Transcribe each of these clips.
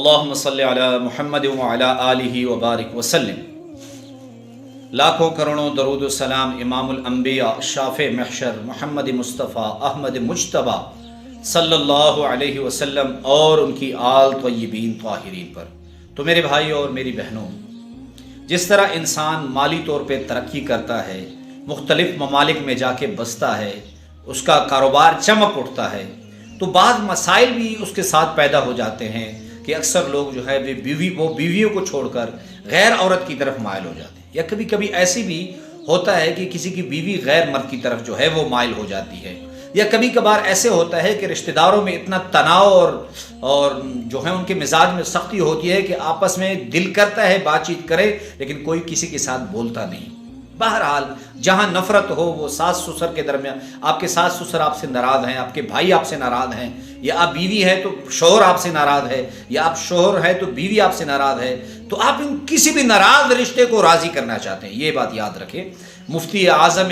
اللہم صلی علی محمد وعلی آلہ وبارک وسلم۔ لاکھوں کروڑوں درود و سلام امام الانبیاء شافع محشر محمد مصطفیٰ احمد مجتبیٰ صلی اللہ علیہ وسلم اور ان کی آل طیبین طاہرین پر۔ تو میرے بھائی اور میری بہنوں، جس طرح انسان مالی طور پہ ترقی کرتا ہے، مختلف ممالک میں جا کے بستا ہے، اس کا کاروبار چمک اٹھتا ہے، تو بعض مسائل بھی اس کے ساتھ پیدا ہو جاتے ہیں کہ اکثر لوگ جو ہے وہ بیویوں کو چھوڑ کر غیر عورت کی طرف مائل ہو جاتے ہیں، یا کبھی کبھی ایسی بھی ہوتا ہے کہ کسی کی بیوی غیر مرد کی طرف جو ہے وہ مائل ہو جاتی ہے، یا کبھی کبھار ایسے ہوتا ہے کہ رشتہ داروں میں اتنا تناؤ اور جو ہے ان کے مزاج میں سختی ہوتی ہے کہ آپس میں دل کرتا ہے بات چیت کرے لیکن کوئی کسی کے ساتھ بولتا نہیں۔ بہرحال جہاں نفرت ہو، وہ ساس سسر کے درمیان، آپ کے ساس سسر آپ سے ناراض ہیں، آپ کے بھائی آپ سے ناراض ہیں، یا آپ بیوی ہے تو شوہر آپ سے ناراض ہے، یا آپ شوہر ہے تو بیوی آپ سے ناراض ہے، تو آپ ان کسی بھی ناراض رشتے کو راضی کرنا چاہتے ہیں۔ یہ بات یاد رکھیں، مفتی اعظم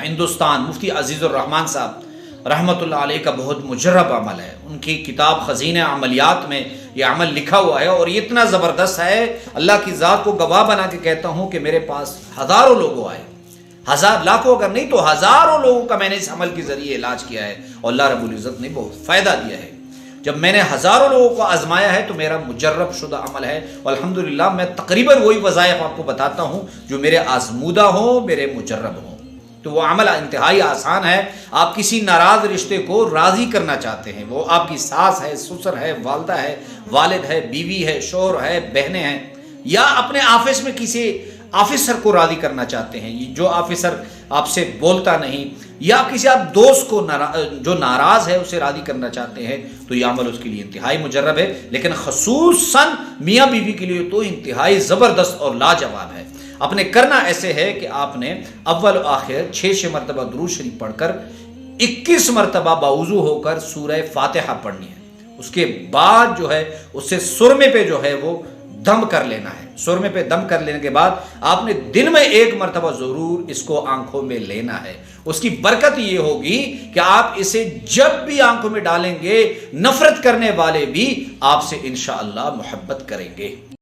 ہندوستان مفتی عزیز الرحمان صاحب رحمۃ اللہ علیہ کا بہت مجرب عمل ہے، ان کی کتاب خزینہ عملیات میں یہ عمل لکھا ہوا ہے، اور یہ اتنا زبردست ہے، اللہ کی ذات کو گواہ بنا کے کہتا ہوں کہ میرے پاس ہزاروں لوگوں آئے، لاکھوں اگر نہیں تو ہزاروں لوگوں کا میں نے اس عمل کے ذریعے علاج کیا ہے، اور اللہ رب العزت نے بہت فائدہ دیا ہے۔ جب میں نے ہزاروں لوگوں کو آزمایا ہے تو میرا مجرب شدہ عمل ہے، اور الحمدللہ میں تقریباً وہی وظائف آپ کو بتاتا ہوں جو میرے آزمودہ ہوں، میرے مجرب ہوں۔ تو وہ عمل انتہائی آسان ہے۔ آپ کسی ناراض رشتے کو راضی کرنا چاہتے ہیں، وہ آپ کی ساس ہے، سسر ہے، والدہ ہے، والد ہے، بیوی ہے، شوہر ہے، بہنیں ہیں، یا اپنے آفس میں کسی آفیسر کو راضی کرنا چاہتے ہیں، جو آفیسر آپ سے بولتا نہیں، یا کسی آپ دوست کو جو ناراض ہے اسے راضی کرنا چاہتے ہیں، تو یہ عمل اس کے لیے انتہائی مجرب ہے، لیکن خصوصاً میاں بیوی کے لیے تو انتہائی زبردست اور لاجواب ہے۔ آپ نے کرنا ایسے ہے کہ آپ نے اول و آخر 6 مرتبہ درود شریف پڑھ کر 21 مرتبہ باوضو ہو کر سورہ فاتحہ پڑھنی ہے۔ اس کے بعد جو ہے اس سے سرمے پہ جو ہے وہ دم کر لینا ہے۔ سرمے پہ دم کر لینے کے بعد آپ نے دن میں 1 مرتبہ ضرور اس کو آنکھوں میں لینا ہے۔ اس کی برکت یہ ہوگی کہ آپ اسے جب بھی آنکھوں میں ڈالیں گے، نفرت کرنے والے بھی آپ سے انشاءاللہ محبت کریں گے۔